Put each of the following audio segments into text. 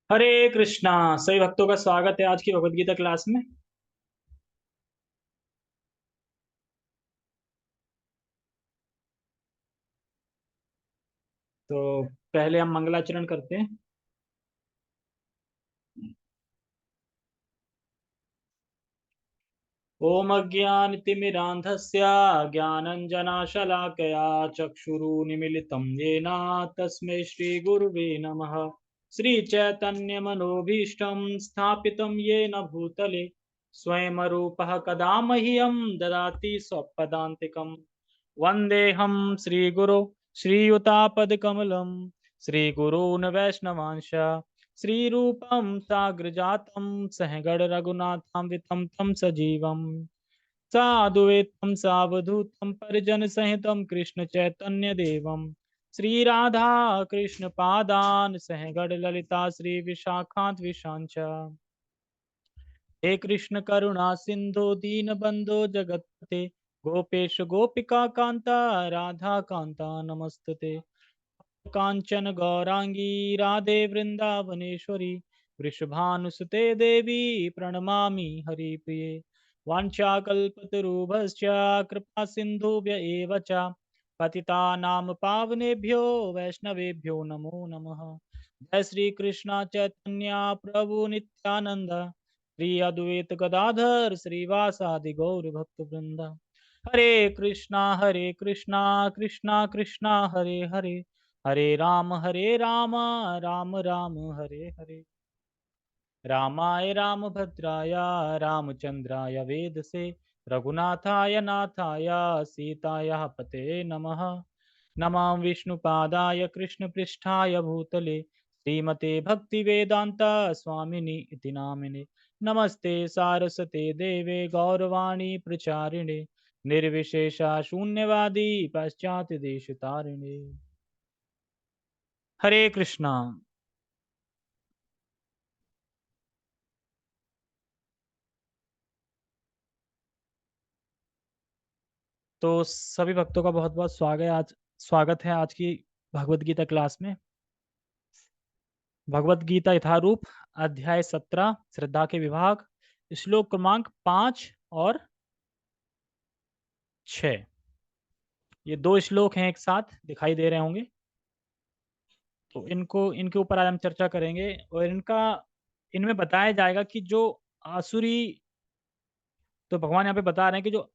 हरे कृष्णा। सभी भक्तों का स्वागत है आज की भगवत गीता क्लास में। तो पहले हम मंगलाचरण करते हैं। ओम अज्ञानतिमिरान्धस्य ज्ञानञ्जनशलाकया चक्षुरुन्मीलितं येन तस्मै श्रीगुरुवे नमः। श्रीचैतन्यमनोभीष्टं स्थापितं येन भूतले स्वयं रूपः कदा मह्यं ददाति स्वपदान्तिकम्। वन्देऽहं श्रीगुरो श्रीयुतापदकमलं श्रीगुरून् वैष्णवांश श्रीरूपं साग्रजातं सहगण रघुनाथान्वितं तं सजीवम् साधुवेतं सावधूतं परिजनसहितं कृष्ण चैतन्य देवं श्रीराधा कृष्ण पादान् सहगण ललिता श्री विशाखान्त विशांच। हे कृष्ण करुणा सिंधु दीन बंधु जगतपते गोपेश गोपिका कांता राधा कांता नमस्तुते। कांचन गौरांगी राधे वृंदावनेश्वरी वृषभानुसुते देवी प्रणमामि हरिप्रिये। वाञ्छाकल्पतरुभ्यश्च कृपा सिन्धुभ्य एव च पतितानां पावनेभ्यो वैष्णवेभ्यो नमो नमः। जय श्री कृष्ण चैतन्य प्रभु नित्यानंद श्री अद्वैत गदाधर श्रीवासादि गौर भक्त वृंद। हरे कृष्णा कृष्णा कृष्णा हरे हरे हरे राम राम राम हरे हरे। रामाय रामभद्राय रामचंद्राय वेदसे रघुनाथाय नाथाय सीताय पते नमः। नमां विष्णुपादाय कृष्णपृष्ठाय भूतले श्रीमते भक्तिवेदांता स्वामिनि इति नामिने। नमस्ते सारस्वते देवे गौरवाणी प्रचारिणे निर्विशेषा शून्यवादी पाश्चात्य देश तारिणे। हरे कृष्णा। तो सभी भक्तों का बहुत बहुत स्वागत है आज की भगवत गीता क्लास में। भगवत गीता यथारूप अध्याय 17 श्रद्धा के विभाग श्लोक क्रमांक 5 और 6। ये दो श्लोक हैं एक साथ दिखाई दे रहे होंगे। तो इनके ऊपर आज हम चर्चा करेंगे और इनमें बताया जाएगा कि जो आसुरी, तो भगवान यहाँ पे बता रहे हैं कि जो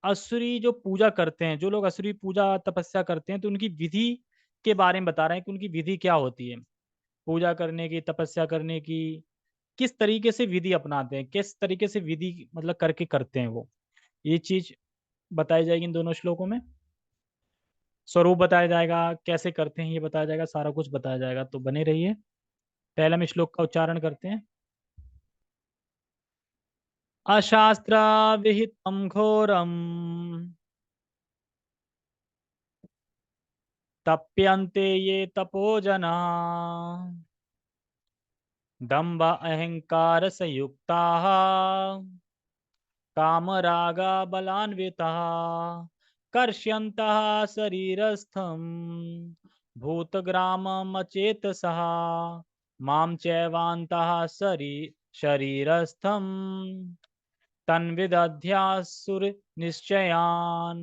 असुरी जो पूजा करते हैं, जो लोग असुरी पूजा तपस्या करते हैं, तो उनकी विधि के बारे में बता रहे हैं कि उनकी विधि क्या होती है पूजा करने की, तपस्या करने की। किस तरीके से विधि अपनाते हैं, किस तरीके से विधि मतलब करके करते हैं वो, ये चीज बताई जाएगी इन दोनों श्लोकों में। स्वरूप बताया जाएगा, कैसे करते हैं ये बताया जाएगा, सारा कुछ बताया जाएगा, तो बने रहिए। पहले हम श्लोक का उच्चारण करते हैं। अशास्त्र विहितम घोरम तप्यन्ते ये तपोजना दंभ अहंकार संयुक्ता कामरागा बलान्विता कर्ष्यन्तः शरीरस्थं भूतग्राममचेतसः मां चैवान्तः शरीरस्थं तन्विदध्यासुरनिश्चयान्।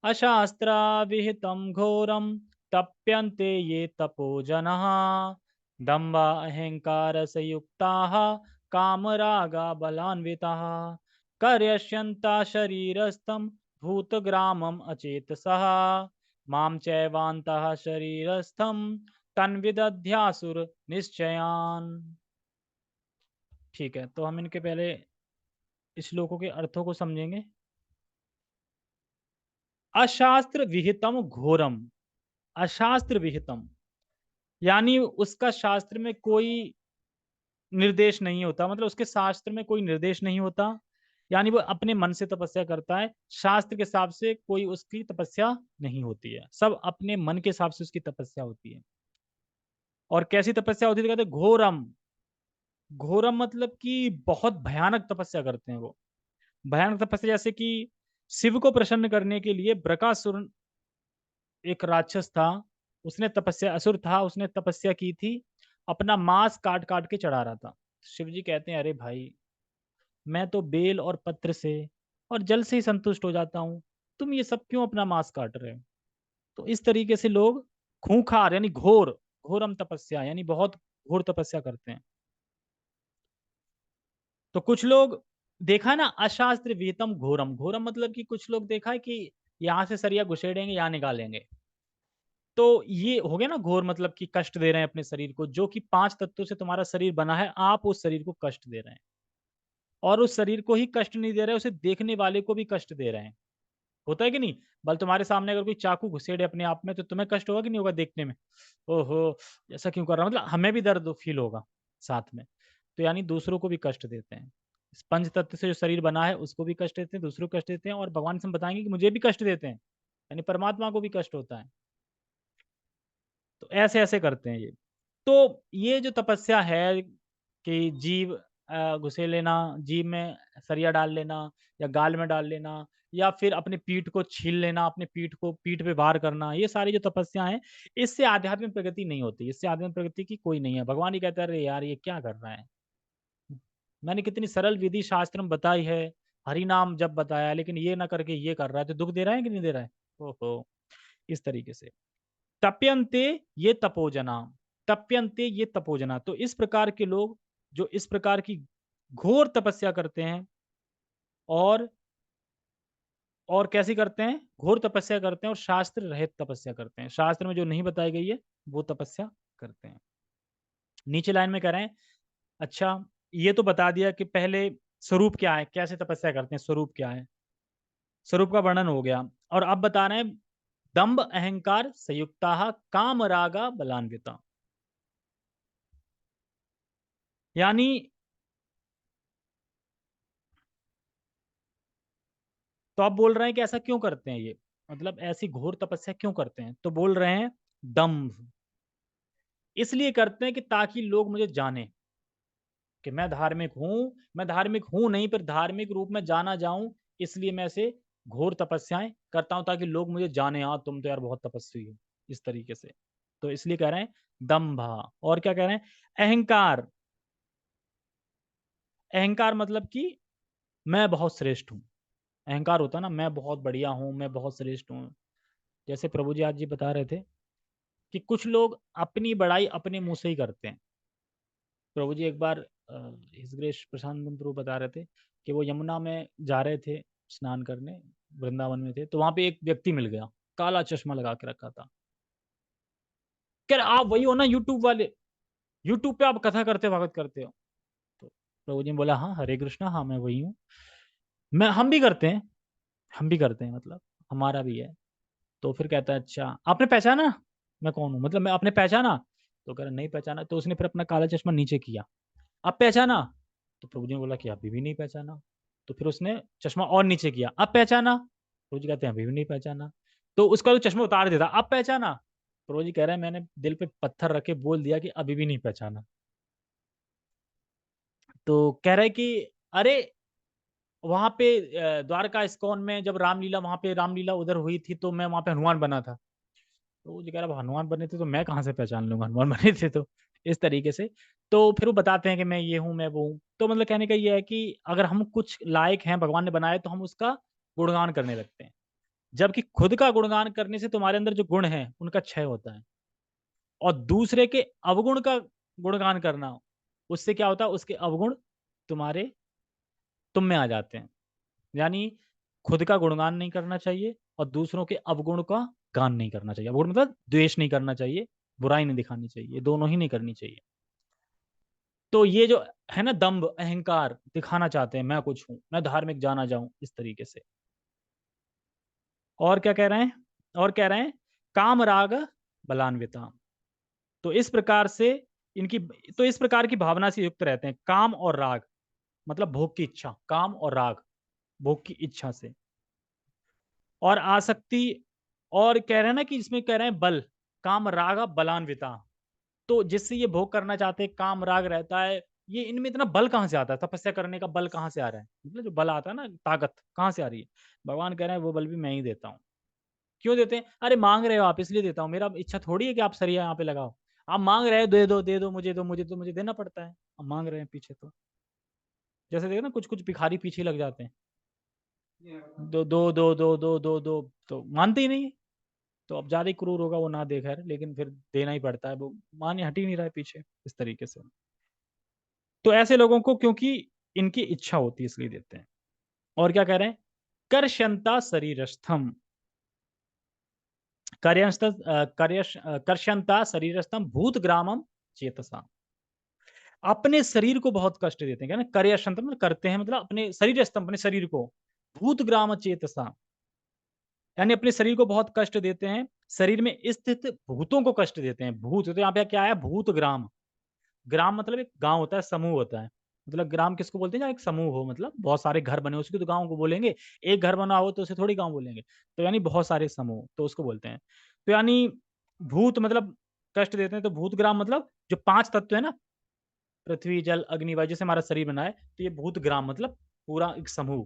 अशास्त्राविहितं घोरं तप्यन्ते ये तपो जनः दम्भ अहंकारसंयुक्ताः कामरागा बलान्विताः कर्यष्यन्ता शरीरस्थं भूतग्रामम् अचेतसः मां चैवान्तः शरीरस्थं तन्विदध्यासुर निश्चयान्। ठीक है, तो हम इनके पहले श्लोकों के अर्थों को समझेंगे। अशास्त्र विहितम घोरम, अशास्त्र विहितम यानी उसका शास्त्र में कोई निर्देश नहीं होता, मतलब उसके शास्त्र में कोई निर्देश नहीं होता, यानी वो अपने मन से तपस्या करता है। शास्त्र के हिसाब से कोई उसकी तपस्या नहीं होती है, सब अपने मन के हिसाब से उसकी तपस्या होती है। और कैसी तपस्या होती है तो कहते हैं घोरम। घोरम मतलब कि बहुत भयानक तपस्या करते हैं वो। भयानक तपस्या जैसे कि शिव को प्रसन्न करने के लिए ब्रकासुर एक राक्षस था, उसने तपस्या, असुर था, उसने तपस्या की थी। अपना मांस काट काट के चढ़ा रहा था। शिव जी कहते हैं, अरे भाई, मैं तो बेल और पत्र से और जल से ही संतुष्ट हो जाता हूँ, तुम ये सब क्यों अपना मांस काट रहे हो? तो इस तरीके से लोग खूंखार यानी घोर, घोरम तपस्या यानी बहुत घोर तपस्या करते हैं। तो कुछ लोग देखा है ना, अशास्त्र विहितम घोरम, घोरम मतलब कि कुछ लोग देखा है कि यहाँ से सरिया घुसेड़ेंगे, यहाँ निकालेंगे। तो ये हो गया ना घोर, मतलब कि कष्ट दे रहे हैं अपने शरीर को, जो कि 5 तत्वों से तुम्हारा शरीर बना है, आप उस शरीर को कष्ट दे रहे हैं। और उस शरीर को ही कष्ट नहीं दे रहे, उसे देखने वाले को भी कष्ट दे रहे हैं। होता है कि नहीं? बल तुम्हारे सामने अगर कोई चाकू घुसेड़े अपने आप में, तो तुम्हें कष्ट होगा कि नहीं होगा देखने में? ओहो! ऐसा क्यों कर रहा है? मतलब हमें भी दर्द फ़ील होगा साथ में। तो यानी दूसरों को भी कष्ट देते हैं। इस पंच तत्व से जो शरीर बना है, उसको भी कष्ट देते हैं, दूसरों को कष्ट देते हैं, और भगवान से हम बताएँगे कि मुझे भी कष्ट देते हैं। यानी परमात्मा को भी कष्ट होता है। तो ऐसे-ऐसे करते हैं ये। तो ये जो तपस्या है कि जीभ घुसे लेना, जीभ में सरिया डाल लेना या गाल में डाल लेना, या फिर अपनी पीठ को छील लेना, अपनी पीठ को पीठ पे वार करना, ये सारी जो तपस्या हैं, इससे आध्यात्मिक प्रगति नहीं होती। इससे आध्यात्मिक प्रगति की कोई नहीं है। भगवान ही कहता है, अरे यार, ये क्या कर रहा है? मैंने कितनी सरल विधि शास्त्र में बताई है, हरि नाम जप बताया है, लेकिन ये ना करके ये कर रहा है, तो दुःख दे रहा है कि नहीं दे रहा है? ओहो! इस तरीके से। तप्यन्ते ये तपोजना, तप्यन्ते ये तपोजना। तो इस प्रकार के लोग जो इस प्रकार की घोर तपस्या करते हैं, और कैसी करते हैं? घोर तपस्या करते हैं और शास्त्र रहित तपस्या करते हैं। शास्त्र में जो नहीं बताई गई है, वो तपस्या करते हैं। नीचे लाइन में कह रहे हैं, अच्छा, ये तो बता दिया कि पहले स्वरूप क्या है, कैसे तपस्या करते हैं, स्वरूप क्या है? स्वरूप का वर्णन हो गया। और अब बता रहे हैं, दंभ अहंकार संयुक्ता काम रागा बलान्विता। यानी तो आप बोल रहे हैं कि ऐसा क्यों करते हैं ये? मतलब ऐसी घोर तपस्या क्यों करते हैं? तो बोल रहे हैं, दंभ। इसलिए करते हैं कि ताकि लोग मुझे जानें कि मैं धार्मिक हूँ नहीं, पर धार्मिक रूप में जाना जाऊँ, इसलिए मैं ऐसे घोर तपस्याएँ करता हूँ ताकि लोग मुझे जानें, हाँ, तुम तो यार बहुत तपस्वी हो, इस तरीके से। तो इसलिए कह रहे हैं दंभा। और क्या कह रहे हैं? अहंकार, अहंकार मतलब कि मैं बहुत श्रेष्ठ हूँ। अहंकार होता है ना, मैं बहुत बढ़िया हूँ, मैं बहुत श्रेष्ठ हूँ। जैसे प्रभु जी आज जी बता रहे थे कि कुछ लोग अपनी बड़ाई अपने मुँह से ही करते हैं। प्रभु जी एक बार हिज ग्रेस प्रशांत प्रभु बता रहे थे कि वो यमुना में जा रहे थे स्नान करने, वृंदावन में थे, तो वहाँ पे एक व्यक्ति मिल गया, काला चश्मा लगा के रखा था। कह रहे, आप वही हो ना यूट्यूब वाले? यूट्यूब पे आप कथा करते हो, भगवत करते हो? तो प्रभु जी ने बोला, हाँ, हरे कृष्णा, हाँ, मैं वही हूँ। हम भी करते हैं, हम भी करते हैं, मतलब हमारा भी है। तो फिर कहता है, अच्छा, आपने पहचाना मैं कौन हूँ? मतलब मैं आपने पहचाना? तो कह रहा, नहीं पहचाना। तो उसने फिर अपना काला चश्मा नीचे किया। अब पहचाना? तो प्रभु जी ने बोला कि अभी भी नहीं पहचाना। तो फिर उसने चश्मा और नीचे किया, अब पहचाना? प्रभु जी कहते हैं, अभी भी नहीं पहचाना। तो उसका तो चश्मा उतार देता, अब पहचाना? प्रभु जी कह रहे हैं, मैंने दिल पे पत्थर रख के बोल दिया कि अभी भी नहीं पहचाना। तो कह रहे कि अरे, वहाँ पे द्वारका इस्कॉन में जब रामलीला, वहाँ पे रामलीला उधर हुई थी, तो मैं वहाँ पे हनुमान बना था। तो वो जी कह रहा, अब हनुमान बने थे तो मैं कहाँ से पहचान लूँगा, हनुमान बने थे तो, इस तरीके से। तो फिर वो बताते हैं कि मैं ये हूँ, मैं वो हूँ। तो मतलब कहने का ये है कि अगर हम कुछ लायक हैं, भगवान ने बनाए, तो हम उसका गुणगान करने लगते हैं। जबकि खुद का गुणगान करने से तुम्हारे अंदर जो गुण हैं, उनका क्षय होता है। और दूसरे के अवगुण का गुणगान करना, उससे क्या होता है, उसके अवगुण तुम्हारे तुम में आ जाते हैं। यानी खुद का गुणगान नहीं करना चाहिए और दूसरों के अवगुण का गान नहीं करना चाहिए। अवगुण मतलब द्वेष नहीं करना चाहिए, बुराई नहीं दिखानी चाहिए, दोनों ही नहीं करनी चाहिए। तो ये जो है ना दंभ, अहंकार दिखाना चाहते हैं, मैं कुछ हूँ, मैं धार्मिक जाना जाऊँ, इस तरीके से। और क्या कह रहे हैं? और कह रहे हैं, काम राग बलान्विता। तो इस प्रकार से इनकी तो इस प्रकार की भावना से युक्त रहते हैं, काम और राग, मतलब भोग की इच्छा, काम और राग, भोग की इच्छा से। और आसक्ति, और कह रहे हैं ना कि इसमें कह रहे हैं बल, काम राग बलान्विता। तो जिससे ये भोग करना चाहते हैं, काम राग रहता है, ये इनमें इतना बल कहाँ से आता है? तपस्या करने का बल कहाँ से आ रहा है? मतलब जो बल आता है ना, ताकत कहाँ से आ रही है? भगवान कह रहे हैं, वो बल भी मैं ही देता हूँ। क्यों देते हैं? अरे मांग रहे हो आप, इसलिए देता हूँ। मेरा इच्छा थोड़ी है कि आप सरिया यहाँ पे लगाओ। आप मांग रहे हैं, दे दो दे दो, मुझे दो, मुझे तो मुझे देना पड़ता है, आप मांग रहे हैं पीछे तो। जैसे देखो ना, कुछ कुछ भिखारी पीछे लग जाते हैं, दो दो दो दो दो दो दो, तो मानते ही नहीं है। तो अब ज्यादा ही क्रूर होगा, वो ना दे खैर, लेकिन फिर देना ही पड़ता है, वो माने हट ही नहीं रहा है पीछे इस तरीके से। तो ऐसे लोगों को, क्योंकि इनकी इच्छा होती है इसलिए देते हैं। और क्या कह रहे हैं, कर्षंता शरीरस्थम, कर्षंता शरीरस्थम भूतग्रामम चेतसा, अपने शरीर को बहुत कष्ट देते हैं, क्या ना, कर्यशंत मतलब करते हैं, मतलब अपने शरीर स्तंभ, अपने शरीर को, भूतग्राम चेतसा, यानी अपने शरीर को बहुत कष्ट देते हैं, शरीर में स्थित भूतों को कष्ट देते हैं। भूत तो यहाँ पे क्या है, भूत ग्राम। ग्राम मतलब एक गांव होता है, समूह होता है। मतलब ग्राम किसको बोलते हैं, जहाँ एक समूह हो, मतलब बहुत सारे घर बने हो, उसको तो गांव को बोलेंगे। एक घर बना हो तो उसे थोड़ी गांव बोलेंगे, तो यानी बहुत सारे समूह, तो उसको बोलते हैं। तो यानी भूत मतलब कष्ट देते हैं, तो भूत ग्राम मतलब जो पांच तत्व है ना, पृथ्वी जल अग्नि वायु, जैसे हमारा शरीर बना है, तो ये भूत ग्राम मतलब पूरा एक समूह,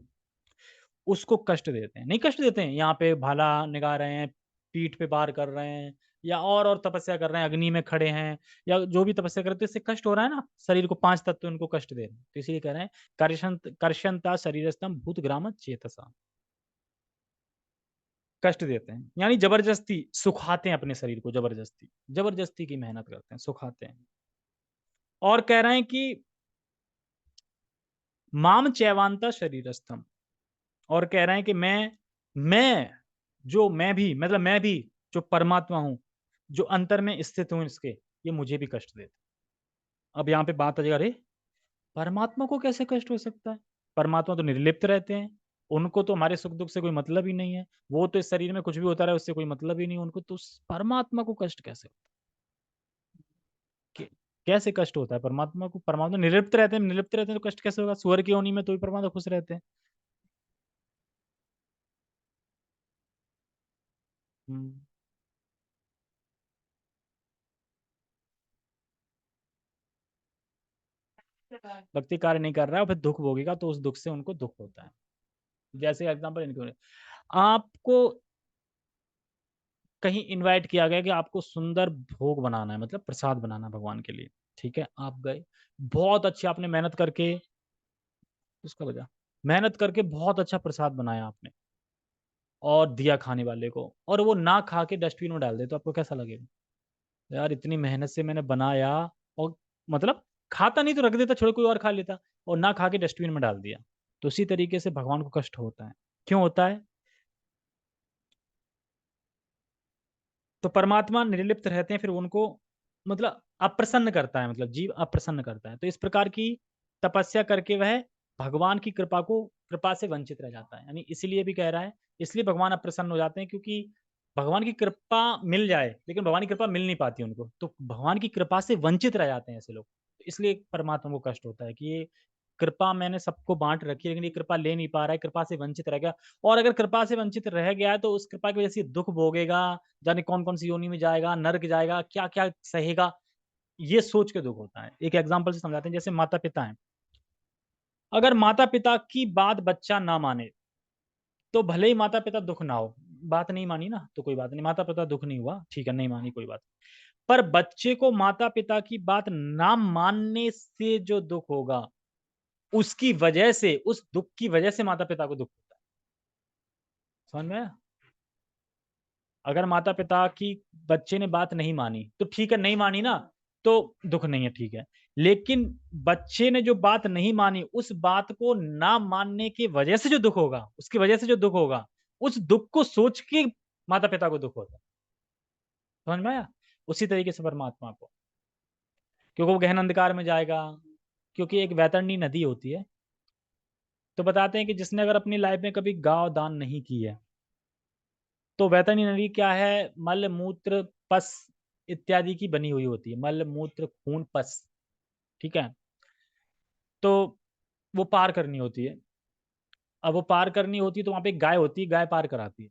उसको कष्ट देते हैं। नहीं कष्ट देते हैं, यहाँ पे भाला निगाह रहे हैं, पीठ पे बार कर रहे हैं, या और तपस्या कर रहे हैं, अग्नि में खड़े हैं, या जो भी तपस्या कर रहे हैं, तो इससे कष्ट हो रहा है ना, शरीर को पांच तत्व उनको कष्ट दे रहे हैं, तो इसीलिए कह रहे हैं कर्षंता शरीरस्थम भूत ग्राम चेतसा, कष्ट देते हैं, यानी जबरदस्ती सुखाते हैं अपने शरीर को, जबरदस्ती जबरदस्ती की मेहनत करते हैं, सुखाते हैं। और कह रहे हैं कि माम चैवांता शरीरस्थम, और कह रहे हैं कि मैं जो मैं भी, मतलब मैं भी जो परमात्मा हूं, जो अंतर में स्थित हूं इसके, ये मुझे भी कष्ट देते। अब यहाँ पे बात आ जाएगा, अरे परमात्मा को कैसे कष्ट हो सकता है, परमात्मा तो निर्लिप्त रहते हैं, उनको तो हमारे सुख दुख से कोई मतलब ही नहीं है, वो तो इस शरीर में कुछ भी होता रहे उससे कोई मतलब ही नहीं, उनको तो परमात्मा को कष्ट कैसे होता है? कैसे कष्ट होता है परमात्मा को, परमात्मा निर्लिप्त रहते हैं, निर्लिप्त रहते हैं तो कष्ट कैसे होगा, स्वर्ग की योनि में तो भी परमात्मा खुश रहते हैं। हम्म। भक्ति कार्य नहीं कर रहा है और फिर दुख भोगेगा, तो उस दुख से उनको दुख होता है। जैसे एग्जाम्पल इनके, आपको कहीं इनवाइट किया गया कि आपको सुंदर भोग बनाना है, मतलब प्रसाद बनाना है भगवान के लिए, ठीक है, आप गए, बहुत अच्छी आपने मेहनत करके, उसका वजह, मेहनत करके बहुत अच्छा प्रसाद बनाया आपने और दिया खाने वाले को, और वो ना खा के डस्टबिन में डाल दे, तो आपको कैसा लगेगा, यार इतनी मेहनत से मैंने बनाया, और मतलब खाता नहीं तो रख देता, छोड़ कोई और खा लेता, और ना खा के डस्टबिन में डाल दिया। तो उसी तरीके से भगवान को कष्ट होता है। क्यों होता है, तो परमात्मा निर्लिप्त रहते हैं, फिर उनको मतलब अप्रसन्न करता है, मतलब जीव अप्रसन्न करता है, तो इस प्रकार की तपस्या करके वह भगवान की कृपा से वंचित रह जाता है, यानी इसीलिए भी कह रहा है, इसलिए भगवान अप्रसन्न हो जाते हैं, क्योंकि भगवान की कृपा मिल जाए, लेकिन भगवान की कृपा मिल नहीं पाती उनको, तो भगवान की कृपा से वंचित रह जाते हैं ऐसे लोग, तो इसलिए परमात्मा को कष्ट होता है कि ये कृपा मैंने सबको बांट रखी है, लेकिन ये कृपा ले नहीं पा रहा है, कृपा से वंचित रह गया। और अगर कृपा से वंचित रह गया है, तो उस कृपा की वजह से दुख भोगेगा, जाने कौन कौन सी योनि में जाएगा, नर्क जाएगा, क्या क्या सहेगा, ये सोच के दुख होता है। एक एग्जाम्पल से समझाते हैं, जैसे माता पिता हैं, अगर माता पिता की बात बच्चा ना माने, तो भले ही माता पिता दुख ना हो, बात नहीं मानी ना तो कोई बात नहीं, माता पिता दुख नहीं हुआ, ठीक है, नहीं मानी कोई बात, पर बच्चे को माता पिता की बात ना मानने से जो दुख होगा, उसकी वजह से, उस दुख की वजह से माता पिता को दुख होता है। समझ में आया? अगर माता पिता की बच्चे ने बात नहीं मानी तो ठीक है, नहीं मानी ना, तो दुख नहीं है, ठीक है, लेकिन बच्चे ने जो बात नहीं मानी, उस बात को ना मानने की वजह से जो दुख होगा, उसकी वजह से जो दुख होगा, उस दुख को सोच के माता पिता को दुख होता है। समझ में आया? उसी तरीके से परमात्मा को, क्योंकि वो गहन अंधकार में जाएगा, क्योंकि एक वैतरणी नदी होती है, तो बताते हैं कि जिसने अगर अपनी लाइफ में कभी गांव दान नहीं की है, तो वैतरणी नदी क्या है, मल मूत्र पस इत्यादि की बनी हुई होती है, मल मूत्र खून पस, ठीक है, तो वो पार करनी होती है। अब वो पार करनी होती है, तो वहां पे एक गाय होती है, गाय पार कराती है।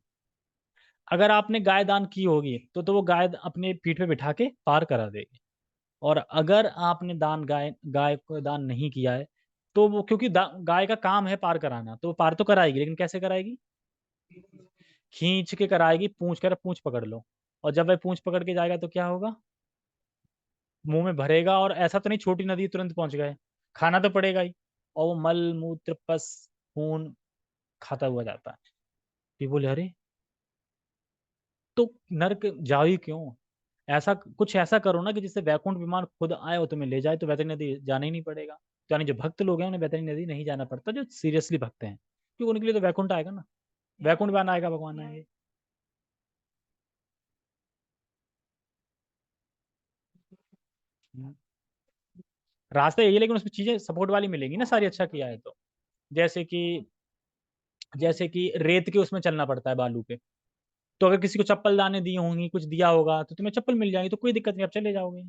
अगर आपने गाय दान की होगी, तो वो गाय अपने पीठ पे बिठा के पार करा देगी। और अगर आपने दान गाय गाय को दान नहीं किया है, तो वो क्योंकि गाय का काम है पार कराना, तो वो पार तो कराएगी, लेकिन कैसे कराएगी, खींच के कराएगी, पूंछ कर, पूंछ पकड़ लो, और जब वह पूंछ पकड़ के जाएगा तो क्या होगा, मुंह में भरेगा, और ऐसा तो नहीं छोटी नदी तुरंत पहुंच गए, खाना तो पड़ेगा ही। और वो मल मूत्र पस खून खाता हुआ जाता है। ये बोले अरे, तो नरक जाओ ही क्यों? ऐसा कुछ ऐसा करो ना कि जिससे वैकुंठ विमान खुद आए और तुम्हें ले जाए, तो वैतरणी नदी जाना ही नहीं पड़ेगा। तो यानी जो भक्त लोग हैं उन्हें वैतरणी नदी नहीं जाना पड़ता, जो सीरियसली भक्त हैं, क्योंकि उनके लिए तो वैकुंठ आएगा ना, वैकुंठ विमान आएगा, भगवान आएंगे। हम्म। रास्ता यही है, लेकिन उसमें चीजें सपोर्ट वाली मिलेंगी ना सारी, अच्छा किया है तो। जैसे कि जैसे कि रेत के उसमें चलना पड़ता है, बालू पे। तो अगर किसी को चप्पल दाने दी होंगी, कुछ दिया होगा, तो तुम्हें चप्पल मिल जाएगी, तो कोई दिक्कत नहीं, आप चले जाओगे।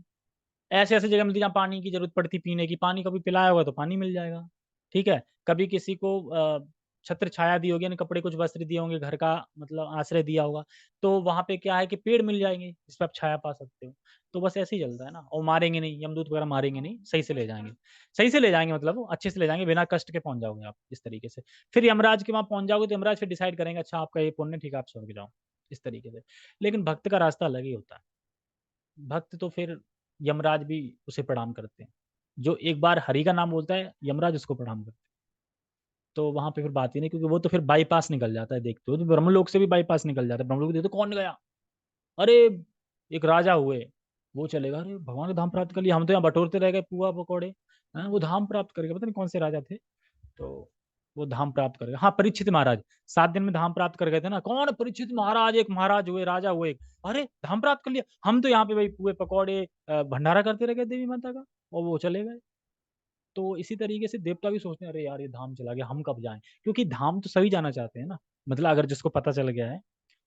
ऐसे ऐसे जगह मिलती जहाँ पानी की जरूरत पड़ती, पीने की, पानी कभी पिलाया होगा तो पानी मिल जाएगा। ठीक है। कभी किसी को छत्र छाया दी होगी, यानी कपड़े कुछ वस्त्र दिए होंगे, घर का मतलब आश्रय दिया होगा, तो वहां पे क्या है कि पेड़ मिल जाएंगे जिस पे आप छाया पा सकते हो। तो बस ऐसे ही चलता है ना, और मारेंगे नहीं, यमदूत वगैरह मारेंगे नहीं, सही से ले जाएंगे। सही से ले जाएंगे मतलब वो अच्छे से ले जाएंगे, बिना कष्ट के पहुंच जाओगे आप इस तरीके से। फिर यमराज के वहां पहुंच जाओगे तो यमराज फिर डिसाइड करेंगे, अच्छा आपका ये पुण्य, ठीक है आप स्वर्ग जाओ, इस तरीके से। लेकिन भक्त का रास्ता अलग ही होता है। भक्त तो फिर यमराज भी उसे प्रणाम करते हैं, जो एक बार हरि का नाम बोलता है यमराज उसको प्रणाम करते हैं। तो वहां पे फिर बात ही नहीं, क्योंकि वो तो फिर बाईपास निकल जाता है, देखते हो तो ब्रह्मलोक से भी बाईपास निकल जाता है, ब्रह्मलोक देखते हो, कौन गया? अरे एक राजा हुए, वो चलेगा, अरे भगवान ने धाम प्राप्त कर लिया, हम तो यहाँ बटोरते रह गए पुआ पकौड़े। हाँ, वो धाम प्राप्त कर गए, पता नहीं कौन से राजा थे। तो वो धाम प्राप्त कर गए, हाँ परीक्षित महाराज, 7 दिन में धाम प्राप्त कर गए थे ना, कौन? परीक्षित महाराज, एक महाराज हुए, राजा हुए। अरे धाम प्राप्त कर लिया, हम तो यहाँ पे भाई पुए पकौड़े भंडारा करते रह गए देवी माता का, और वो चले गए। तो इसी तरीके से देवता भी सोचते हैं, अरे यार ये धाम चला गया, हम कब जाएं? क्योंकि धाम तो सभी जाना चाहते हैं ना, मतलब अगर जिसको पता चल गया है।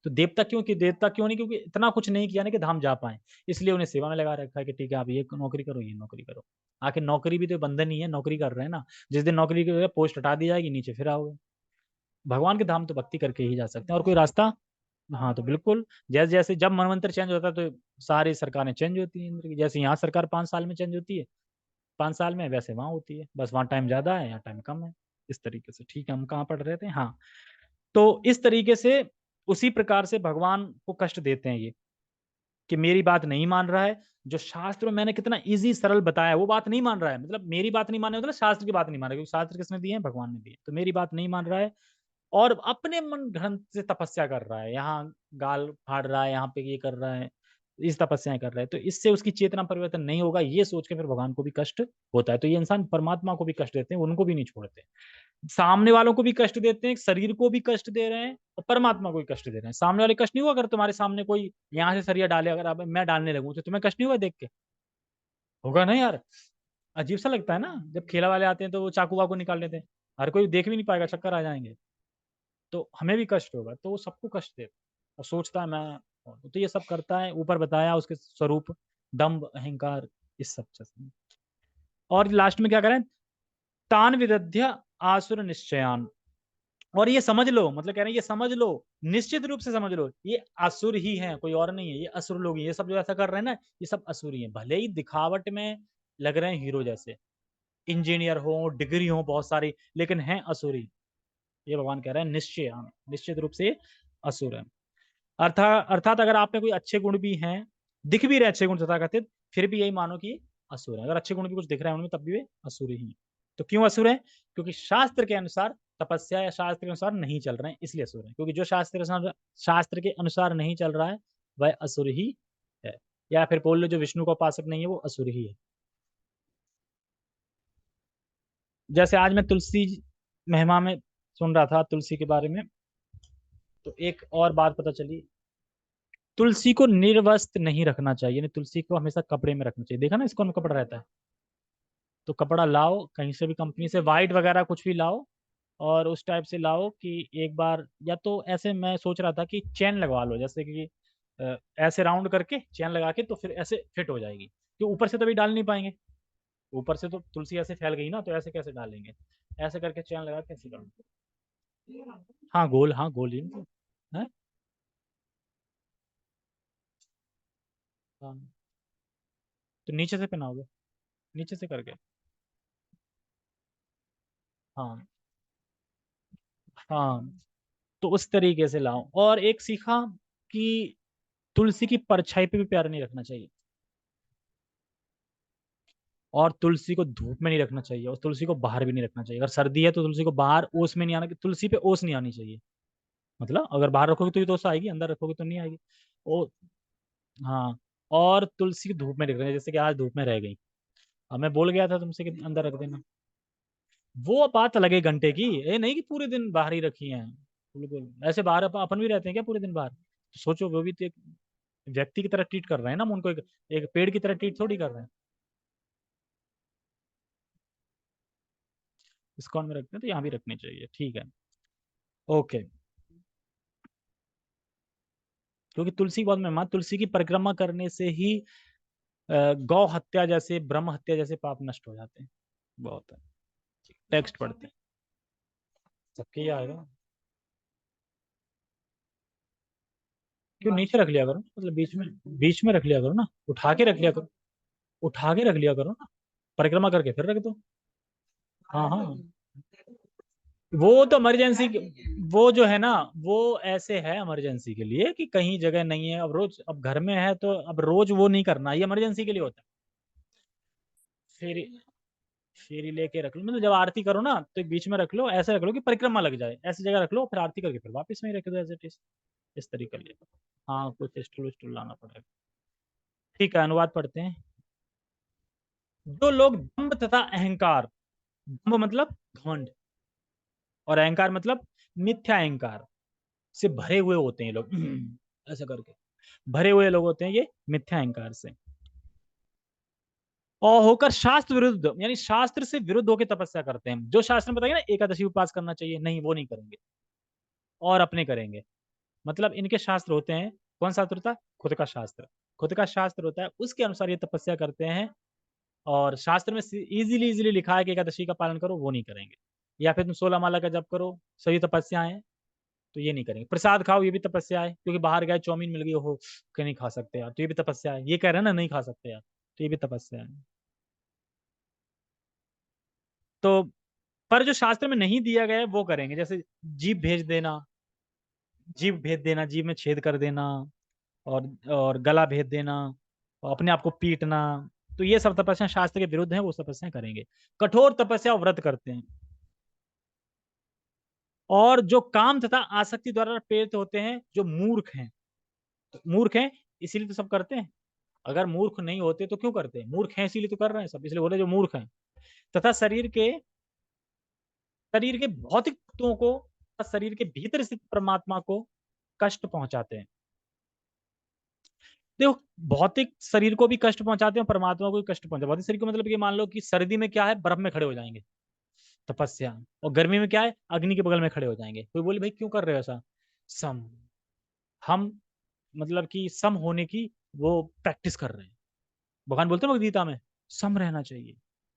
तो देवता क्यों, कि देवता क्यों नहीं, क्योंकि इतना कुछ नहीं किया ना कि धाम जा पाए। इसलिए उन्हें सेवा में लगा रखा है कि ठीक है आप ये नौकरी करो, ये नौकरी करो। आखिर नौकरी भी तो बंधन ही है, नौकरी कर रहे हैं ना। जिस दिन नौकरी की पोस्ट हटा दी जाएगी, नीचे फिर आओगे। भगवान के धाम तो भक्ति करके ही जा सकते हैं, और कोई रास्ता। हाँ तो बिल्कुल। जैसे जैसे जब मनवंतर चेंज होता है तो सारी सरकारें चेंज होती हैं इंद्र की, जैसे यहाँ सरकार 5 साल में चेंज होती है, 5 साल में, वैसे वहां होती है, बस वहां टाइम ज्यादा है, यहाँ टाइम कम है। इस तरीके से। ठीक है, हम कहाँ पढ़ रहे थे? हाँ। तो इस तरीके से उसी प्रकार से भगवान को कष्ट देते हैं ये, कि मेरी बात नहीं मान रहा है। जो शास्त्र में मैंने कितना इजी सरल बताया, वो बात नहीं मान रहा है, मतलब मेरी बात नहीं मान रहा है, मतलब शास्त्र की बात नहीं मान रहा है, क्योंकि शास्त्र किसने दिए हैं? भगवान ने दिए। तो मेरी बात नहीं मान रहा है, और अपने मन घड़ंत से तपस्या कर रहा है, यहाँ गाल फाड़ रहा है, यहाँ पे ये कर रहा है, इस तपस्याएं कर रहा है, तो इससे उसकी चेतना परिवर्तन नहीं होगा, ये सोच के फिर भगवान को भी कष्ट होता है। तो ये इंसान परमात्मा को भी कष्ट देते हैं, उनको भी नहीं छोड़ते, सामने वालों को भी कष्ट देते हैं, शरीर को भी कष्ट दे रहे हैं, और परमात्मा को भी कष्ट दे रहे हैं। सामने वाले कष्ट नहीं हुआ, अगर तुम्हारे सामने कोई यहाँ से सरिया डाले, अगर अब मैं डालने लगूं, तो तुम्हें कष्ट नहीं हुआ देख के? होगा ना यार, अजीब सा लगता है ना, जब खेला वाले आते हैं तो वो चाकू वाकू निकाल लेते हैं, हर कोई देख भी नहीं पाएगा, चक्कर आ जाएंगे। तो हमें भी कष्ट होगा, तो वो सबको कष्ट देता है और सोचता है मैं तो ये सब करता है। ऊपर बताया उसके स्वरूप, दम्भ अहंकार, इस सब से। और लास्ट में क्या करें? तान विदध्य आसुर निश्चयान। और ये समझ लो, मतलब कह रहे हैं ये समझ लो, निश्चित रूप से समझ लो, ये असुर ही हैं, कोई और नहीं है, ये असुर लोग ही, ये सब जो ऐसा कर रहे हैं ना, ये सब असुर ही हैं। भले ही दिखावट में लग रहे हैं हीरो जैसे, इंजीनियर हो, डिग्री हो बहुत सारी, लेकिन हैं असुरी। ये भगवान कह रहे हैं निश्चय, हाँ, निश्चित रूप से असुर है। अर्थात अगर आप में कोई अच्छे गुण भी हैं, दिख भी रहे अच्छे गुण तथाकथित, फिर भी यही मानो कि असुर है। अगर अच्छे गुण भी कुछ दिख रहे हैं उनमें, तब भी वे असुर ही हैं। तो क्यों असुर है? क्योंकि शास्त्र के अनुसार तपस्या, या शास्त्र के अनुसार नहीं चल रहे हैं, इसलिए असुर है। क्योंकि जो शास्त्र के अनुसार नहीं चल रहा है, वह असुर ही है। या फिर बोल लो, जो विष्णु का उपासक नहीं है, वो असुर ही है। जैसे आज मैं तुलसी महिमा में सुन रहा था, तुलसी के बारे में, तो एक और बात पता चली। तुलसी को निर्वस्त्र नहीं रखना चाहिए, यानी तुलसी को हमेशा कपड़े में रखना चाहिए। देखा ना, इसको में कपड़ा रहता है। तो कपड़ा लाओ कहीं से भी, कंपनी से वाइट वगैरह कुछ भी लाओ, और उस टाइप से लाओ कि एक बार, या तो ऐसे मैं सोच रहा था कि चेन लगवा लो, जैसे कि ऐसे राउंड करके चेन लगा के, तो फिर ऐसे फिट हो जाएगी, कि ऊपर से तभी डाल नहीं पाएंगे, ऊपर से तो तुलसी ऐसे फैल गई ना, तो ऐसे कैसे डालेंगे? ऐसे करके चेन लगा के ऐसे डालो। हाँ गोल, हाँ गोल ही तो है। हाँ, तो नीचे से पहनाओगे, नीचे से करके। हाँ हाँ, तो उस तरीके से लाओ। और एक सीखा कि तुलसी की परछाई पे भी प्यार नहीं रखना चाहिए। और तुलसी को धूप में नहीं रखना चाहिए, और तुलसी को बाहर भी नहीं रखना चाहिए। अगर सर्दी है तो तुलसी को बाहर ओस में नहीं आना, तुलसी पे ओस नहीं आनी चाहिए। मतलब अगर बाहर रखोगे तो ही तो ओस आएगी, अंदर रखोगे तो नहीं आएगी। ओ, हाँ। और तुलसी धूप में रख रहे हैं, जैसे कि आज धूप में रह गई, अब मैं बोल गया था तुमसे कि अंदर रख देना, वो बात अलग घंटे की, ये नहीं कि पूरे दिन बाहर ही रखी हैं। बिल्कुल ऐसे बाहर अपन भी रहते हैं क्या पूरे दिन बाहर? तो सोचो, वो भी तो एक व्यक्ति की तरह ट्रीट कर रहे हैं ना हम उनको, एक पेड़ की तरह ट्रीट थोड़ी कर रहे हैं। इस्कॉन में रखते हैं तो यहाँ भी रखनी चाहिए, ठीक है। ओके। क्योंकि तुलसी बहुत महिमा, तुलसी की परिक्रमा करने से ही गौ हत्या जैसे, ब्रह्म हत्या जैसे पाप नष्ट हो जाते हैं। बहुत है। टेक्स्ट पढ़ते हैं, सबके ये आएगा। क्यों नीचे रख लिया करो, मतलब बीच में रख लिया करो ना, उठा के रख लिया करो, उठा के रख लिया करो ना, परिक्रमा करके फिर रख दो। हाँ हाँ। वो तो इमरजेंसी, वो जो है ना, वो ऐसे है इमरजेंसी के लिए कि कहीं जगह नहीं है, अब रोज, अब घर में है तो अब रोज वो नहीं करना, ये इमरजेंसी के लिए होता है। फेरी, फेरी लेके रख लो, मतलब जब आरती करो ना तो बीच में रख लो, ऐसे रख लो कि परिक्रमा लग जाए, ऐसी जगह रख लो, फिर आरती करके फिर वापस में ही रख दो एज इट इज, इस तरीके लिए। हाँ, कुछ स्टूल स्टूल लाना पड़ेगा। ठीक है, अनुवाद पढ़ते हैं। जो लोग दंभ तथा अहंकार, दंभ मतलब घमंड, और अहंकार मतलब मिथ्या अहंकार से भरे हुए होते हैं लोग, ऐसा करके भरे हुए लोग होते हैं ये मिथ्या अहंकार से, और होकर शास्त्र विरुद्ध, यानी शास्त्र से विरुद्ध होकर तपस्या करते हैं। जो शास्त्र में बताएगा ना एकादशी उपवास करना चाहिए, नहीं वो नहीं करेंगे, और अपने करेंगे। मतलब इनके शास्त्र होते हैं, कौन शास्त्र होता है? खुद का शास्त्र, खुद का शास्त्र होता है, उसके अनुसार ये तपस्या करते हैं। और शास्त्र में इजीली इजीली लिखा है कि एकादशी का पालन करो, वो नहीं करेंगे। या फिर तुम 16 माला का जप करो, सभी तपस्या है, तो ये नहीं करेंगे। प्रसाद खाओ, ये भी तपस्या है, क्योंकि बाहर गए चाउमीन मिल गई हो कि नहीं खा सकते यार, तो ये भी तपस्या है। ये कह रहे हैं ना नहीं खा सकते यार, तो ये भी तपस्या है। तो पर जो शास्त्र में नहीं दिया गया है वो करेंगे, जैसे जीभ भेज देना, जीभ भेज देना, जीभ में छेद कर देना, और गला भेद देना, और अपने आप को पीटना, तो ये सब तपस्या शास्त्र के विरुद्ध है, वो तपस्या करेंगे। कठोर तपस्या और व्रत करते हैं। और जो काम तथा आसक्ति द्वारा प्रेरित होते हैं, जो मूर्ख हैं, तो मूर्ख हैं इसीलिए तो सब करते हैं। अगर मूर्ख नहीं होते तो क्यों करते हैं? मूर्ख हैं इसीलिए तो कर रहे हैं सब, इसलिए बोले जो मूर्ख हैं। तथा शरीर के भौतिक तत्वों को, शरीर के भीतर स्थित परमात्मा को कष्ट पहुंचाते हैं। देखो, भौतिक शरीर को भी कष्ट पहुंचाते हैं, परमात्मा को भी कष्ट पहुंचाते हैं। भौतिक शरीर को मतलब ये मान लो कि सर्दी में क्या है, बर्फ में खड़े हो जाएंगे, तपस्या। और गर्मी में क्या है, अग्नि के बगल में खड़े हो जाएंगे। कोई बोले भाई क्यों कर रहे हो ऐसा? सम, हम, मतलब कि सम होने की वो प्रैक्टिस कर रहे हैं। भगवान बोलते हैं भगवद गीता में, सम रहना चाहिए,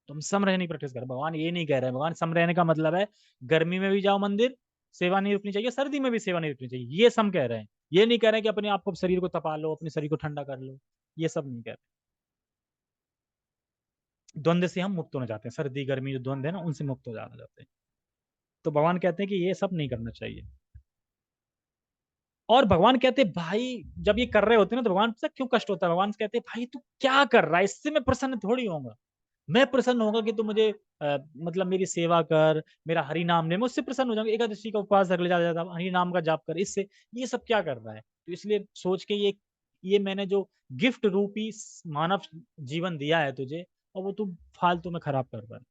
तुम सम रहने की प्रैक्टिस कर। भगवान ये नहीं कह रहे हैं, भगवान सम रहने का मतलब है गर्मी में भी जाओ मंदिर, सेवा नहीं रुकनी चाहिए, सर्दी में भी सेवा नहीं रुकनी चाहिए, ये सम कह रहे हैं। ये नहीं कह रहे हैं कि अपने आप को, शरीर को तपा लो, अपने शरीर को ठंडा कर लो, ये सब नहीं कह रहे। द्वंद्व से हम मुक्त होना चाहते हैं, सर्दी गर्मी जो द्वंद्व है ना, उनसे मुक्त हो जाना चाहते हैं। तो भगवान कहते हैं कि ये सब नहीं करना चाहिए। और भगवान कहते हैं भाई, जब ये कर रहे होते हैं ना तो भगवान से क्यों कष्ट होता है? भगवान से कहते हैं भाई तू क्या कर रहा है, इससे मैं प्रसन्न थोड़ी होऊंगा। मैं प्रसन्न होगा कि तू मुझे मतलब मेरी सेवा कर, मेरा हरि नाम ले, मैं उससे प्रसन्न हो जाऊंगा। एकादशी का उपवास रख ले, जाता जाता हरि नाम का जाप कर, इससे ये सब क्या कर रहा है? तो इसलिए सोच के ये मैंने जो गिफ्ट रूपी मानव जीवन दिया है तुझे, और वो तू फालतू में खराब कर रहा है।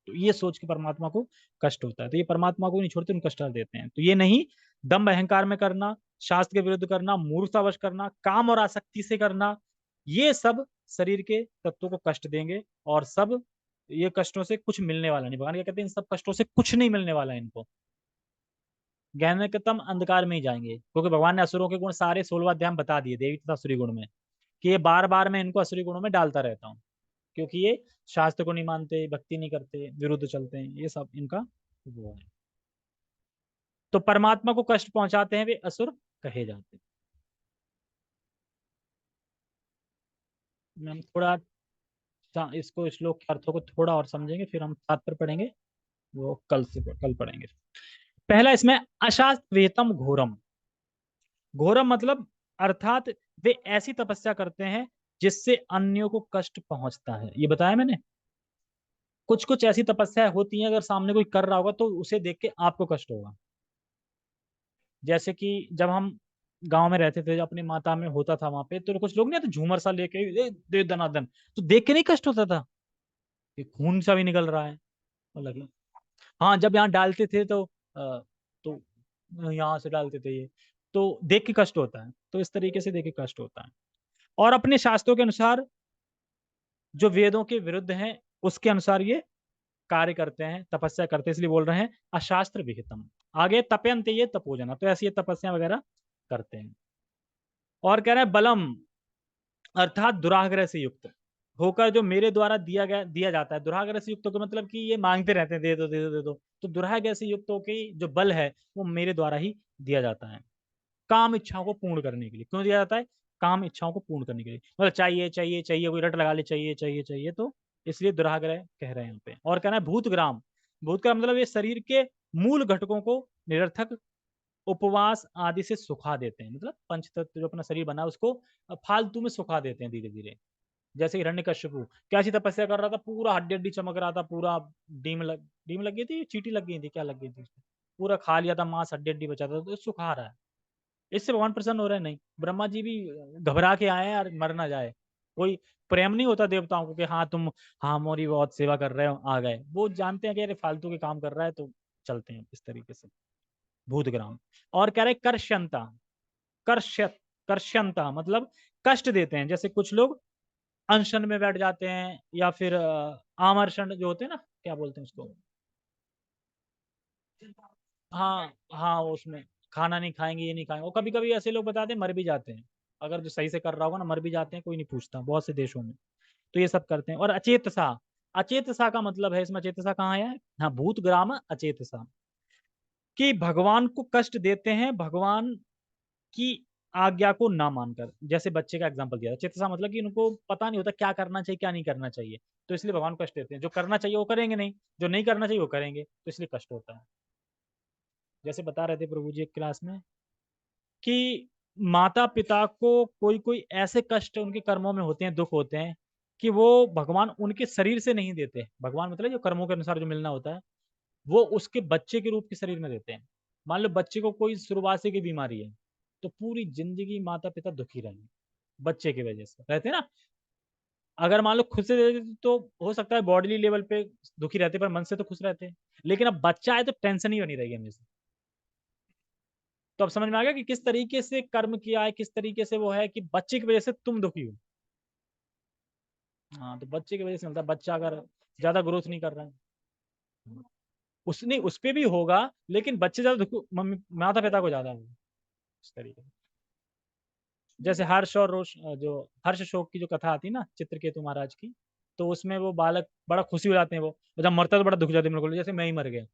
तो ये सोच के परमात्मा को कष्ट होता है, तो ये परमात्मा को नहीं छोड़ते, उनको कष्ट देते हैं। तो ये नहीं, दम्भ अहंकार में करना, शास्त्र के विरुद्ध करना, मूर्खतावश करना, काम और आसक्ति से करना, ये सब शरीर के तत्वों को कष्ट देंगे। और सब ये कष्टों से कुछ मिलने वाला नहीं। भगवान क्या कहते हैं, इन सब कष्टों से कुछ नहीं मिलने वाला है इनको, ज्ञानकतम अंधकार में ही जाएंगे। क्योंकि भगवान ने असुरों के गुण सारे 16वां अध्याय में बता दिए, देवी तथा असुरी गुण में, कि ये बार बार मैं इनको असुरी गुणों में डालता रहता हूँ, क्योंकि ये शास्त्र को नहीं मानते, भक्ति नहीं करते, विरुद्ध चलते हैं, ये सब इनका वो है। तो परमात्मा को कष्ट पहुंचाते हैं वे असुर कहे जाते हैं। हम थोड़ा इसको, श्लोक के अर्थों को थोड़ा और समझेंगे, फिर हम तात्पर्य पढ़ेंगे, वो कल पढ़ेंगे। पहला इसमें, अशास्त्र वेतम घोरम। घोरम मतलब, अर्थात वे ऐसी तपस्या करते हैं जिससे अन्यों को कष्ट पहुंचता है। ये बताया मैंने। कुछ कुछ ऐसी तपस्या होती हैं, अगर सामने कोई कर रहा होगा तो उसे देख के आपको कष्ट होगा। जैसे कि जब हम गांव में रहते थे, जब अपनी माता में होता था वहां पे, तो कुछ लोग नहीं आते झूमर सा लेके, दे दनादन, तो देख के नहीं कष्ट होता था, ये खून सा भी निकल रहा है, और लगे। हाँ, जब यहाँ डालते थे तो यहाँ से डालते थे ये, तो देख के कष्ट होता है, तो इस तरीके से देख के कष्ट होता है। और अपने शास्त्रों के अनुसार जो वेदों के विरुद्ध हैं, उसके अनुसार ये कार्य करते हैं, तपस्या करते हैं, इसलिए बोल रहे हैं अशास्त्र विहितम। आगे तपयंते ये तपोजना, तो ऐसी ये तपस्या वगैरह करते हैं। और कह रहे हैं बलम, अर्थात दुराग्रह से युक्त होकर जो मेरे द्वारा दिया जाता है। दुराग्रह से युक्त होकर मतलब कि ये मांगते रहते हैं, दे दो दे दो दे दो, तो दुराग्रह से युक्त होकर जो बल है वो मेरे द्वारा ही दिया जाता है, काम इच्छाओं को पूर्ण करने के लिए। क्यों दिया जाता है? काम इच्छाओं को पूर्ण करने के लिए, मतलब चाहिए चाहिए चाहिए, कोई रट लगा ले, चाहिए चाहिए चाहिए, तो इसलिए दुराग्रह कह रहे हैं यहाँ पे। और कहना है भूतग्राम, भूतग्राम मतलब ये शरीर के मूल घटकों को निरर्थक उपवास आदि से सुखा देते हैं, मतलब पंचतत्व जो अपना शरीर बना है उसको फालतू में सुखा देते हैं धीरे धीरे। जैसे हिरण्यकश्यपु कैसी तपस्या कर रहा था, पूरा हड्डी हड्डी चमक रहा था, पूरा डीम लग गई थी, चीटी लग गई थी, क्या लग गई थी उसको, पूरा खा लिया था मांस, हड्डी हड्डी बचा था, तो सुखा रहा है। इससे भगवान प्रसन्न हो रहे हैं? नहीं, ब्रह्मा जी भी घबरा के आए हैं और मर ना जाए। कोई प्रेम नहीं होता देवताओं को कि हाँ तुम, हाँ मोरी बहुत सेवा कर रहे हो, आ गए। वो जानते हैं कि अरे फालतू के काम कर रहा है, तो चलते हैं इस तरीके से। भूतग्राम। और कह रहे कर्ष्यंता, कर्ष्यत, कर्ष्यंता मतलब कष्ट देते हैं। जैसे कुछ लोग अनशन में बैठ जाते हैं, या फिर आमर्षण जो होते हैं ना, क्या बोलते हैं उसको, हाँ हाँ, उसमें खाना नहीं खाएंगे, ये नहीं खाएंगे। और कभी कभी ऐसे लोग बताते हैं मर भी जाते हैं, अगर जो सही से कर रहा होगा ना, मर भी जाते हैं, कोई नहीं पूछता बहुत से देशों में। तो ये सब करते हैं। और अचेतसा, अचेतसा का मतलब है इसमें, अचेतसा कहाँ है? हाँ, भूतग्राम अचेतसा, कि भगवान को कष्ट देते हैं भगवान की आज्ञा को ना मानकर। जैसे बच्चे का एग्जांपल दिया था, चेतसा मतलब कि उनको पता नहीं होता क्या करना चाहिए क्या नहीं करना चाहिए, तो इसलिए भगवान को कष्ट देते हैं। जो करना चाहिए वो करेंगे नहीं, जो नहीं करना चाहिए वो करेंगे, तो इसलिए कष्ट होता है। जैसे बता रहे थे प्रभु जी एक क्लास में कि माता पिता को कोई कोई ऐसे कष्ट उनके कर्मों में होते हैं, दुख होते हैं, कि वो भगवान उनके शरीर से नहीं देते। भगवान मतलब जो कर्मों के अनुसार जो मिलना होता है, वो उसके बच्चे के रूप के शरीर में देते हैं। मान लो बच्चे को कोई शुरुआत से की बीमारी है, तो पूरी जिंदगी माता पिता दुखी रहेंगे बच्चे की वजह से, रहते हैं ना। अगर मान लो खुद से दे देते तो हो सकता है बॉडीली लेवल पे दुखी रहते, पर मन से तो खुश रहते हैं। लेकिन अब बच्चा है तो टेंशन ही बनी रहेगी हमेशा। तो अब समझ में आ गया कि किस तरीके से कर्म किया है, किस तरीके से वो है कि बच्चे की वजह से तुम दुखी हो। हाँ, तो बच्चे की वजह से मिलता है। बच्चा अगर ज्यादा ग्रोथ नहीं कर रहा है, उसने उस पे भी होगा, लेकिन बच्चे ज्यादा दुख मम्मी माता पिता को ज्यादा होगा, इस तरीके से। जैसे हर्ष और रोष, जो हर्ष शोक की जो कथा आती है ना चित्रकेतु महाराज की, तो उसमें वो बालक बड़ा खुशी हो जाते हैं, वो जब मरता है तो बड़ा दुख जाते हैं, मेरे को जैसे मैं ही मर गया।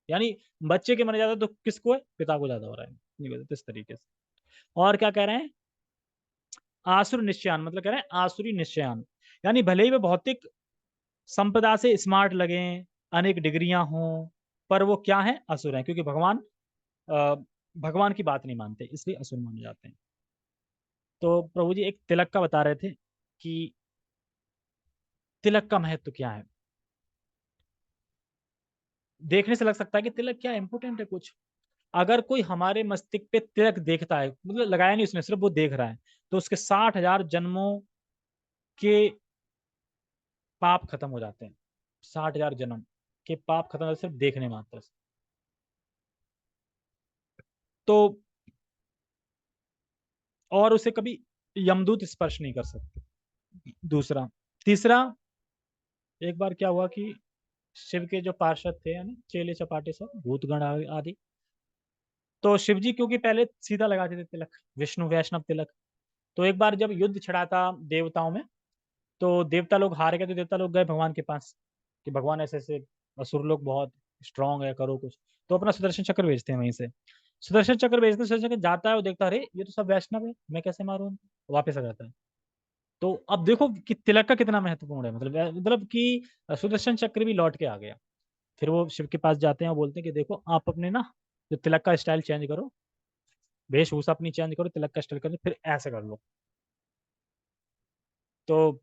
यानी बच्चे के मर जाता है दुख किसको है? पिता को ज्यादा हो रहा है, नहीं बोलते इस तरीके से। और क्या कह रहे हैं? आसुर निश्चयान मतलब कह रहे हैं आसुरी निश्चयान, यानी भले ही वे भौतिक संपदा से स्मार्ट लगे, अनेक डिग्रियां हों, पर वो क्या है? असुर हैं, क्योंकि अ, भगवान की बात नहीं मानते, इसलिए असुर माने जाते हैं। तो प्रभु जी एक तिलक का बता रहे थे कि तिलक का महत्व क्या है। देखने से लग सकता है कि तिलक क्या इंपोर्टेंट है कुछ। अगर कोई हमारे मस्तिष्क पे तिलक देखता है, मतलब लगाया नहीं उसने, सिर्फ वो देख रहा है, तो उसके 60,000 जन्मों के पाप खत्म हो जाते हैं। 60,000 जन्म के पाप खत्म हो जाते हैं सिर्फ देखने मात्र से। तो और उसे कभी यमदूत स्पर्श नहीं कर सकते। दूसरा, तीसरा, एक बार क्या हुआ कि शिव के जो पार्षद थे, यानी चेले चपाटे सब भूतगण आदि, तो शिव जी क्योंकि पहले सीधा लगाते थे तिलक, विष्णु वैष्णव तिलक। तो एक बार जब युद्ध छिड़ा था देवताओं में, तो देवता लोग हार गए, तो देवता लोग गए भगवान के पास कि भगवान ऐसे ऐसे असुर लोग बहुत स्ट्रांग है, करो कुछ। तो अपना सुदर्शन चक्र भेजते हैं वहीं से। सुदर्शन चक्र भेजते हैं, सुदर्शन चक्र जाता है, वो देखता है अरे ये तो सब वैष्णव है, मैं कैसे मारूं, वापस आ जाता है। तो अब देखो कि तिलक का कितना महत्वपूर्ण है, मतलब कि सुदर्शन चक्र भी लौट के आ गया। फिर वो शिव के पास जाते हैं और बोलते हैं कि देखो आप अपने ना जो तिलक का स्टाइल चेंज करो, वेशभूषा अपनी चेंज करो, तिलक का स्टाइल करो, फिर ऐसे कर लो। तो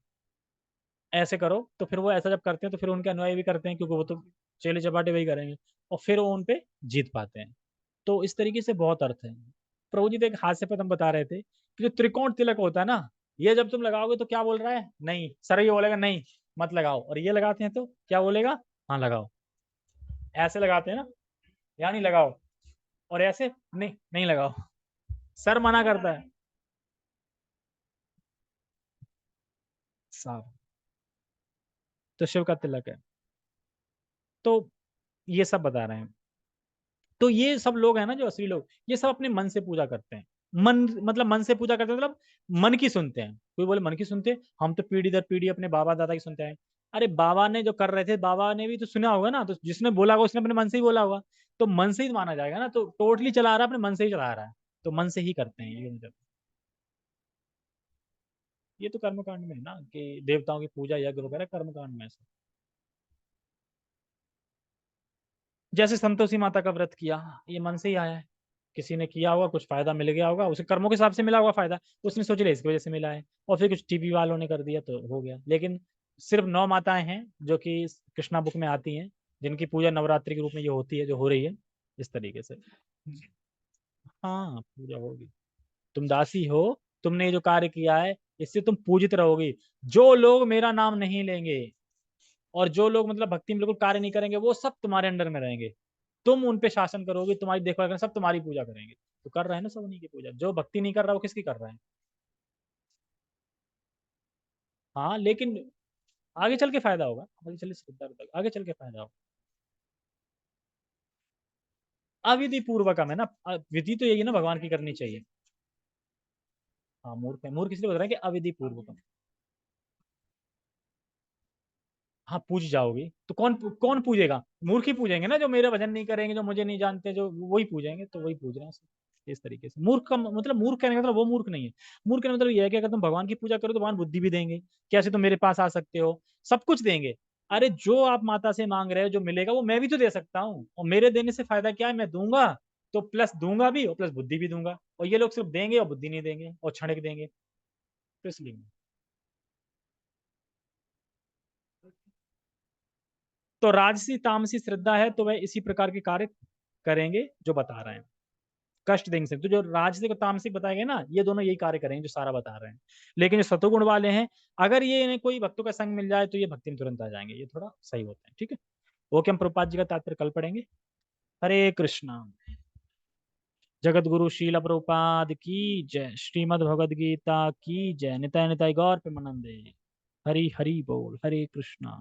ऐसे करो। तो फिर वो ऐसा जब करते हैं तो फिर उनके अनुयायी भी करते हैं, क्योंकि वो तो चेले चपाटे वही करेंगे, और फिर वो उन पे जीत पाते हैं। तो इस तरीके से बहुत अर्थ है। प्रभु जी तो एक हास्य पद हम बता रहे थे कि जो त्रिकोण तिलक होता है ना, ये जब तुम लगाओगे तो क्या बोल रहा है, नहीं। सर ये बोलेगा नहीं मत लगाओ, और ये लगाते हैं तो क्या बोलेगा, हाँ लगाओ। ऐसे लगाते हैं ना, या नहीं लगाओ, और ऐसे नहीं नहीं लगाओ। सर मना करता है साहब। तो शिव का तिलक है। तो ये सब बता रहे हैं। तो ये सब लोग हैं ना जो असली लोग, ये सब अपने मन से पूजा करते हैं। मन मतलब मन से पूजा करते हैं, मतलब मन की सुनते हैं। कोई बोले मन की सुनते हैं, हम तो पीढ़ी दर पीढ़ी अपने बाबा दादा की सुनते हैं। अरे बाबा ने जो कर रहे थे, बाबा ने भी तो सुना होगा ना, तो जिसने बोला होगा उसने अपने मन से ही बोला होगा। तो मन से ही माना जाएगा ना, तो टोटली चला रहा है अपने मन से ही चला रहा है। तो मन से ही करते हैं ये मतलब। ये तो कर्मकांड में है ना, कि देवताओं की पूजा यज्ञ वगैरह कर्मकांड में है सब। जैसे संतोषी माता का व्रत किया, ये मन से ही आया है। किसी ने किया होगा, कुछ फायदा मिल गया होगा, उसे कर्मों के हिसाब से मिला होगा फायदा, उसने सोच लिया इसकी वजह से मिला है, और फिर कुछ टीवी वालों ने कर दिया तो हो गया। लेकिन सिर्फ 9 माताएं हैं जो कि कृष्णा बुक में आती हैं, जिनकी पूजा नवरात्रि के रूप में ये होती है, जो हो रही है इस तरीके से। हाँ पूजा होगी। तुम दासी हो, तुमने ये जो कार्य किया है इससे तुम पूजित रहोगी। जो लोग मेरा नाम नहीं लेंगे, और जो लोग मतलब भक्ति में बिल्कुल कार्य नहीं करेंगे, वो सब तुम्हारे अंडर में रहेंगे। तुम उन पे शासन करोगे, तुम्हारी देखभाल करेंगे, सब तुम्हारी पूजा करेंगे। तो कर रहे हैं ना सब उन्हीं की पूजा। जो भक्ति नहीं कर रहा वो किसकी कर रहा है। हाँ लेकिन आगे चल के फायदा होगा, आगे चल के आगे चल के फायदा होगा। अविधि पूर्वकम है ना, विधि तो यही है ना, भगवान की करनी चाहिए। हाँ मूर्ख है, मूर्ख इसलिए बता रहा है कि अविधि पूर्वकम। हाँ पूज जाओगी तो कौन कौन पूजेगा, मूर्ख ही पूजेंगे ना, जो मेरे भजन नहीं करेंगे, जो मुझे नहीं जानते, जो वही पूजेंगे। तो वही पूज रहे हैं इस तरीके से। मूर्ख का मतलब, मूर्ख कहने का मतलब वो मूर्ख नहीं है। मूर्ख का मतलब ये है कि अगर तुम भगवान की पूजा करो तो भगवान बुद्धि भी देंगे, कैसे तुम मेरे पास आ सकते हो, सब कुछ देंगे। अरे जो आप माता से मांग रहे हो, जो मिलेगा वो मैं भी तो दे सकता हूँ, और मेरे देने से फायदा क्या है, मैं दूंगा तो प्लस दूंगा भी और प्लस बुद्धि भी दूंगा। और ये लोग सिर्फ देंगे और बुद्धि नहीं देंगे और क्षणिक देंगे। तो इसलिए तो राजसी तामसी श्रद्धा है तो वह इसी प्रकार के कार्य करेंगे जो बता रहे हैं, कष्ट देंगे सब। तो जो राजसिक और तामसिक बताए गए ना, ये दोनों यही कार्य करेंगे जो सारा बता रहे हैं। लेकिन जो सतोगुण वाले हैं, अगर ये इन्हें कोई भक्तों का संग मिल जाए तो ये भक्ति में तुरंत आ जाएंगे, ये थोड़ा सही होते हैं। ठीक है। ओके, हम प्रभुपाद जी का तात्पर्य कल पढ़ेंगे। हरे कृष्णा। जगत गुरु शील प्रभुपाद की जय। श्रीमद् भगवद गीता की जय। निताय निताय गौर प्रेमानंदे। हरि हरि बोल। हरे कृष्णा।